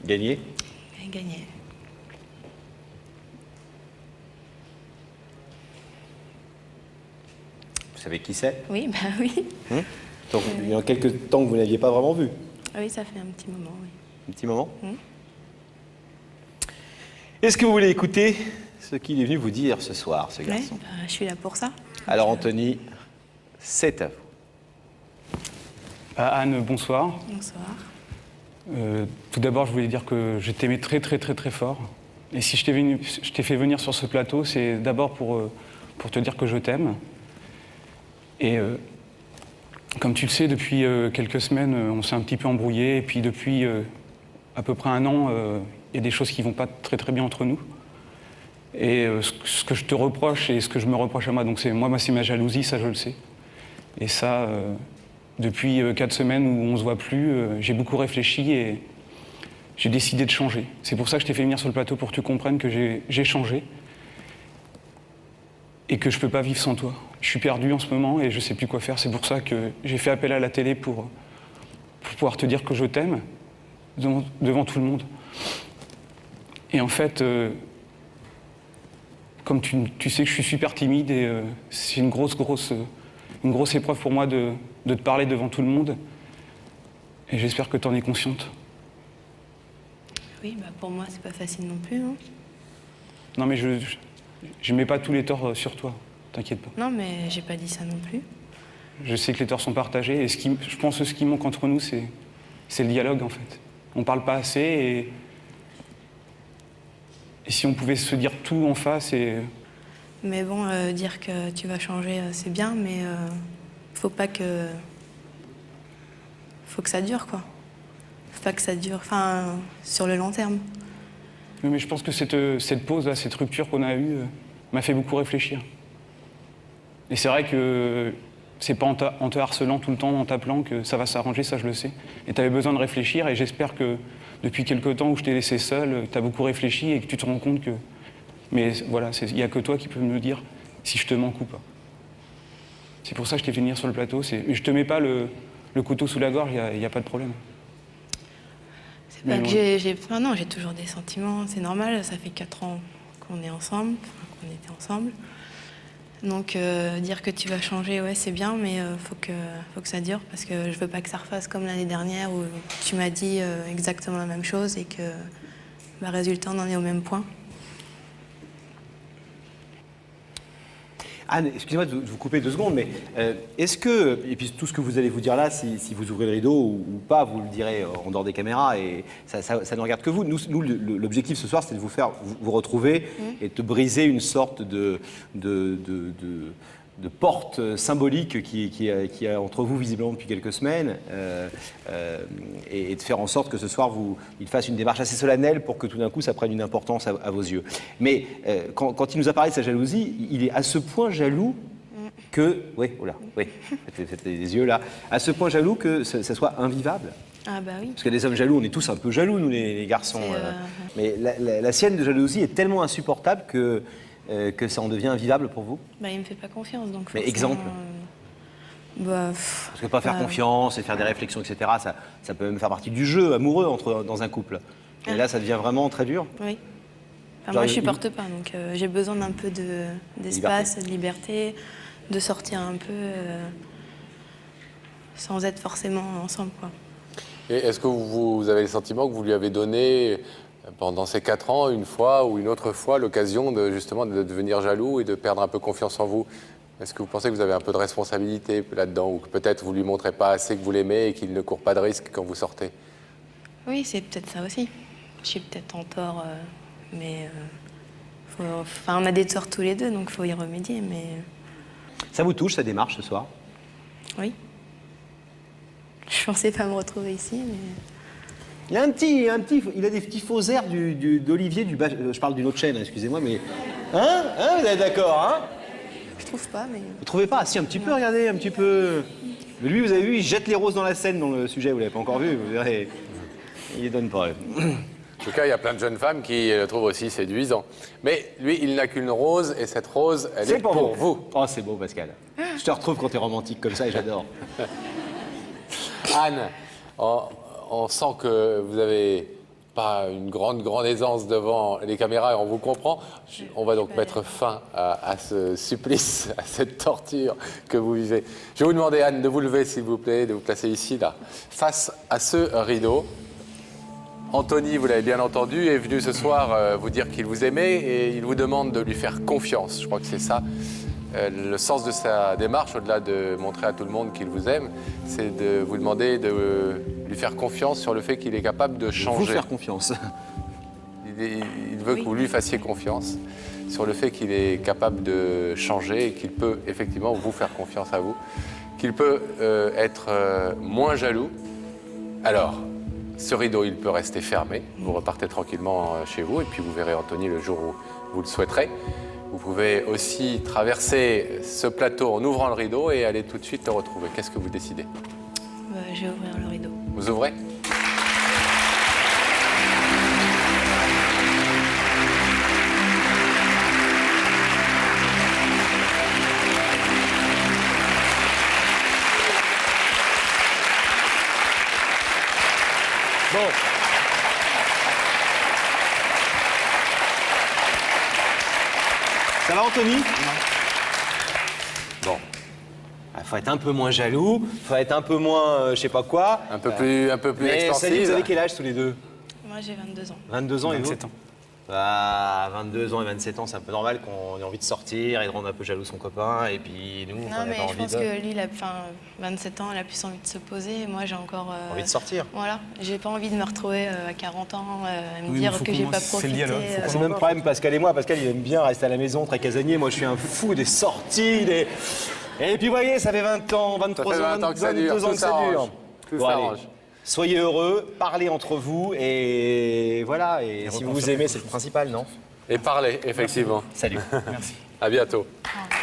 Gagné? Gagné. Vous savez qui c'est? Oui, bah oui. Donc, il y a quelques temps que vous n'aviez pas vraiment vu. Oui, ça fait un petit moment, oui. Un petit moment. Est-ce que vous voulez écouter ce qu'il est venu vous dire ce soir, ce Ouais, garçon? bah, je suis là pour ça. Alors, Anthony, c'est à vous. Anne, bonsoir. Bonsoir. Tout d'abord, je voulais dire que je t'aimais très fort. Et si je t'ai fait venir sur ce plateau, c'est d'abord pour te dire que je t'aime. Et comme tu le sais, depuis quelques semaines, on s'est un petit peu embrouillé. Et puis depuis à peu près un an, il y a des choses qui vont pas très bien entre nous. Et ce que je te reproche et ce que je me reproche à moi, donc c'est ma jalousie, ça je le sais. Et ça, depuis 4 semaines où on se voit plus, j'ai beaucoup réfléchi et j'ai décidé de changer. C'est pour ça que je t'ai fait venir sur le plateau, pour que tu comprennes que j'ai changé et que je peux pas vivre sans toi. Je suis perdu en ce moment et je sais plus quoi faire. C'est pour ça que j'ai fait appel à la télé pour pouvoir te dire que je t'aime devant tout le monde. Et en fait, comme tu sais que je suis super timide et c'est une grosse épreuve pour moi de te parler devant tout le monde. Et j'espère que tu en es consciente. Oui, bah pour moi, c'est pas facile non plus. Hein. Non, mais je mets pas tous les torts sur toi, t'inquiète pas. Non, mais j'ai pas dit ça non plus. Je sais que les torts sont partagés et je pense que ce qui manque entre nous, c'est le dialogue en fait. On parle pas assez et si on pouvait se dire tout en face et... Mais bon, dire que tu vas changer, c'est bien, mais faut pas que... Faut que ça dure, quoi. Faut pas que ça dure, enfin, sur le long terme. Oui, mais je pense que cette pause-là, cette rupture qu'on a eue, m'a fait beaucoup réfléchir. Et c'est vrai que c'est pas en te harcelant tout le temps, en t'appelant, que ça va s'arranger, ça je le sais. Et tu avais besoin de réfléchir et j'espère que depuis quelque temps où je t'ai laissé seul, tu as beaucoup réfléchi et que tu te rends compte que... Mais voilà, il n'y a que toi qui peux me dire si je te manque ou pas. C'est pour ça que je t'ai fait venir sur le plateau. Je te mets pas le couteau sous la gorge, il n'y a pas de problème. C'est pas que enfin, non, j'ai toujours des sentiments, c'est normal, ça fait 4 ans qu'on est ensemble, enfin, qu'on était ensemble. Donc dire que tu vas changer, ouais, c'est bien, mais faut que ça dure, parce que je veux pas que ça refasse comme l'année dernière où tu m'as dit exactement la même chose et que, bah, résultat, on en est au même point. Anne, excusez-moi de vous couper 2 secondes, mais est-ce que, et puis tout ce que vous allez vous dire là, si vous ouvrez le rideau ou pas, vous le direz en dehors des caméras, et ça ne regarde que vous. Nous l'objectif ce soir, c'est de vous faire vous retrouver et de briser une sorte de porte symbolique qui est entre vous visiblement depuis quelques semaines, et de faire en sorte que ce soir il fasse une démarche assez solennelle pour que tout d'un coup ça prenne une importance à vos yeux. Mais quand il nous a parlé de sa jalousie, il est à ce point jaloux que... Oui, oula, oui, faites des yeux là. À ce point jaloux que ça soit invivable. Ah bah oui. Parce que les hommes jaloux, on est tous un peu jaloux, nous les garçons. Mais la sienne de jalousie est tellement insupportable que ça en devient invivable pour vous? Bah, il me fait pas confiance, donc mais exemple parce que pas faire confiance et faire des réflexions, etc., ça peut même faire partie du jeu amoureux dans un couple. Et là, ça devient vraiment très dur. Oui. Enfin, moi, je supporte pas, donc j'ai besoin d'un peu d'espace, de liberté, de sortir un peu sans être forcément ensemble, quoi. Et est-ce que vous avez le sentiment que vous lui avez donné pendant ces 4 ans, une fois ou une autre fois, l'occasion justement de devenir jaloux et de perdre un peu confiance en vous? Est-ce que vous pensez que vous avez un peu de responsabilité là-dedans, ou que peut-être vous ne lui montrez pas assez que vous l'aimez et qu'il ne court pas de risque quand vous sortez? Oui, c'est peut-être ça aussi. Je suis peut-être en tort, mais enfin, on a des torts tous les deux, donc il faut y remédier, mais... Ça vous touche, sa démarche, ce soir? Oui. Je pensais pas me retrouver ici, mais... Il a des petits faux airs d'Olivier je parle d'une autre chaîne, excusez-moi, mais... Hein, vous êtes d'accord, hein? Je trouve pas, mais... Vous trouvez pas? Ah, si, un petit peu, regardez, un petit peu... Mais lui, vous avez vu, il jette les roses dans la Seine dans le sujet, vous l'avez pas encore vu, vous verrez. Il les donne pas. En tout cas, il y a plein de jeunes femmes qui le trouvent aussi séduisant. Mais lui, il n'a qu'une rose, et cette rose, elle est pour vous. Oh, c'est beau, Pascal. Je te retrouve quand t'es romantique comme ça, et j'adore. Anne, on sent que vous avez pas une grande aisance devant les caméras et on vous comprend. On va donc mettre fin à ce supplice, à cette torture que vous vivez. Je vais vous demander, Anne, de vous lever, s'il vous plaît, de vous placer ici, là, face à ce rideau. Anthony, vous l'avez bien entendu, est venu ce soir vous dire qu'il vous aimait et il vous demande de lui faire confiance. Je crois que c'est ça. Le sens de sa démarche, au-delà de montrer à tout le monde qu'il vous aime, c'est de vous demander de lui faire confiance sur le fait qu'il est capable de changer. Vous faire confiance. Il veut que vous lui fassiez confiance sur le fait qu'il est capable de changer et qu'il peut effectivement vous faire confiance à vous, qu'il peut être moins jaloux. Alors, ce rideau, il peut rester fermé. Vous repartez tranquillement chez vous et puis vous verrez Anthony le jour où vous le souhaiterez. Vous pouvez aussi traverser ce plateau en ouvrant le rideau et aller tout de suite le retrouver. Qu'est-ce que vous décidez? Je vais ouvrir le rideau. Vous ouvrez? Bon. Ça va, Anthony? Bon. Il faut être un peu moins jaloux, faut être un peu moins, je sais pas quoi. Un peu plus Mais expansif. Sally, vous avez quel âge tous les deux? Moi, j'ai 22 ans. 22 ans et vous? 27 ans. Bah, 22 ans et 27 ans, c'est un peu normal qu'on ait envie de sortir et de rendre un peu jaloux son copain. Et puis nous, on Non, n'a mais pas je envie pense de... que lui, il a 27 ans, il a plus envie de se poser. Et moi, j'ai encore. envie de sortir. Voilà, j'ai pas envie de me retrouver à 40 ans, à me Oui, dire mais faut que qu'on j'ai pas commence, c'est le profité. dialogue, faut qu'on C'est le même problème Pascal et moi. Pascal, il aime bien rester à la maison, très casanier. Moi, je suis un fou des sorties, des... Et puis, vous voyez, ça fait 20 ans, 23 Ça fait 20 ans que ça dure, 22 ans tout que ça s'arrange. dure. Tout Bon, allez, s'arrange. soyez heureux, parlez entre vous et voilà. Et si vous vous aimez, c'est le principal, non? Et parlez, effectivement. Salut. Merci. À bientôt. Au revoir.